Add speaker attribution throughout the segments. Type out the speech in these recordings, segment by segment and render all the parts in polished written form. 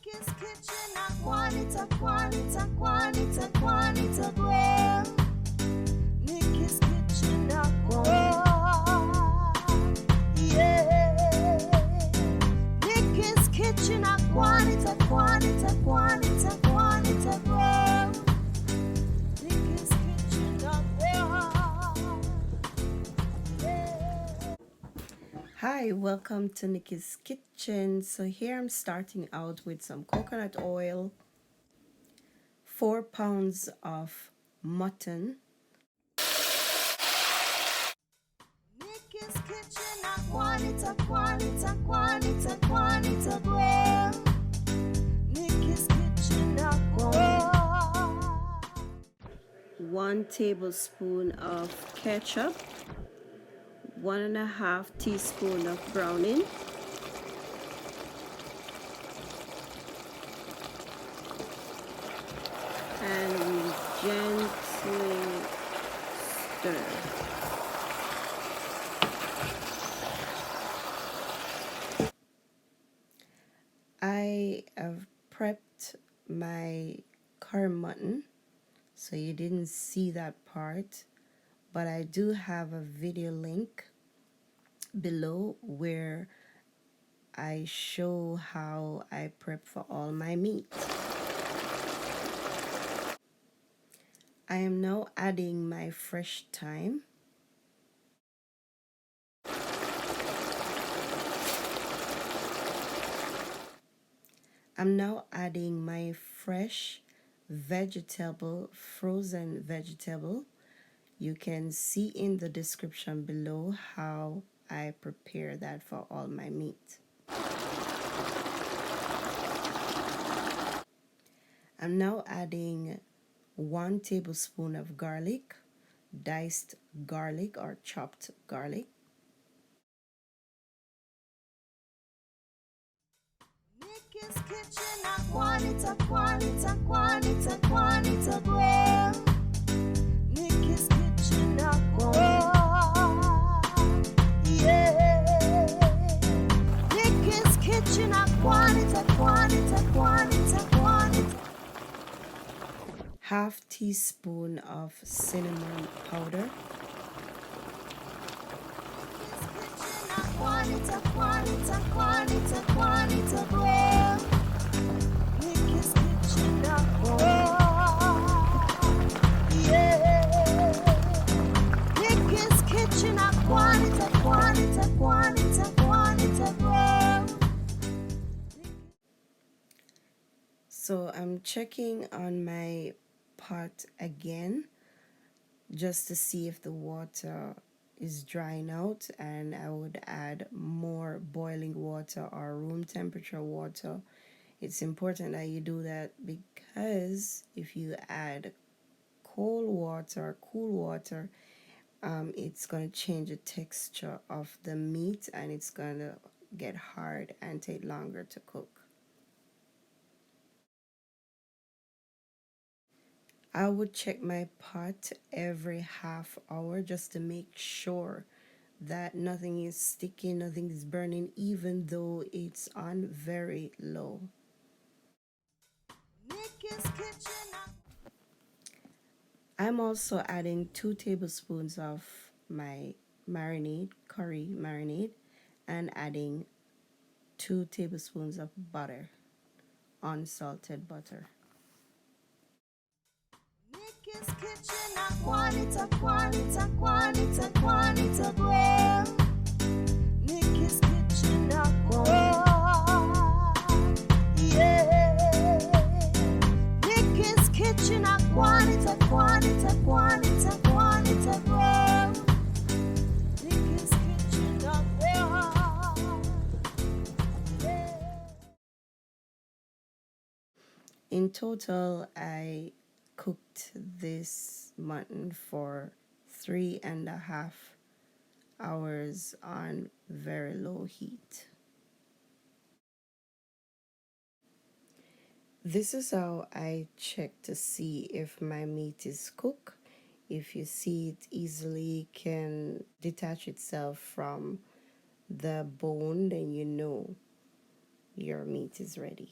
Speaker 1: Nikki's kitchen, Juanita, Juanita, Juanita, Juanita, well. Nikki's kitchen, yeah. Nikki's kitchen, Juanita, Juanita, Juanita, Juanita, well. Nikki's kitchen, yeah. Hi, welcome to Nikki's Kitchen. So here I'm starting out with some coconut oil, 4 pounds of mutton. Nikki's Kitchen, Juanita, Juanita, Juanita, Juanita, well. Nikki's Kitchen, 1 tablespoon of ketchup, 1.5 teaspoon of browning, and we gently stir. I have prepped my curry mutton, so you didn't see that part, but I do have a video link below where I show how I prep for all my meat. I am now adding my fresh thyme. I'm now adding my fresh vegetable, frozen vegetable. You can see in the description below how I prepare that for all my meat. I'm now adding 1 tablespoon of garlic, diced garlic or chopped garlic. Nikki's Kitchen, Juanita, Juanita, Juanita, Juanita, well. Nikki's Kitchen, yeah. Nikki's Kitchen, Juanita, Juanita, Juanita, Juanita. Half teaspoon of cinnamon powder. Juanita, Juanita, Juanita, Juanita, well. Nikki's Kitchen, yeah. Nikki's Kitchen, Juanita, Juanita, Juanita, Juanita, well. So I'm checking on my pot again just to see if the water is drying out, and I would add more boiling water or room temperature water. It's important that you do that because if you add cold water, cool water, it's going to change the texture of the meat and it's going to get hard and take longer to cook. I would check my pot every half hour just to make sure that nothing is sticky, nothing is burning, even though it's on very low. Nikki's Kitchen. I'm also adding 2 tablespoons of my marinade, curry marinade, and adding 2 tablespoons of butter, unsalted butter. Nikki's Kitchen, Juanita, Juanita, Juanita, Juanita, well. Nikki's Kitchen, yeah. Nikki's Kitchen, Juanita, Juanita, Juanita, Juanita, well. Nikki's Kitchen, yeah. In total, I cooked this mutton for 3.5 hours on very low heat. This is how I check to see if my meat is cooked. If you see it easily can detach itself from the bone, then you know your meat is ready.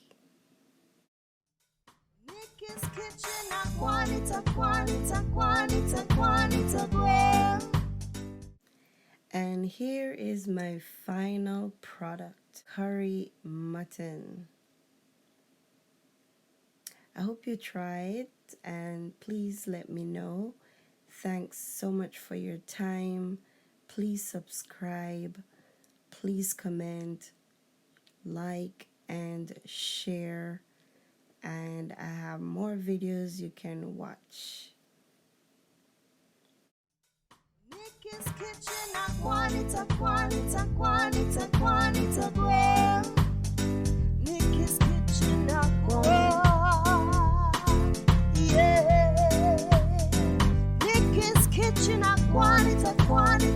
Speaker 1: And here is my final product, curry mutton. I hope you try it and please let me know. Thanks so much for your time. Please subscribe. Please comment, like, and share. And I have more videos you can watch.
Speaker 2: Nikki's kitchen, Aquanita, well. Nikki's kitchen, yeah. Nikki's kitchen, Aquanita.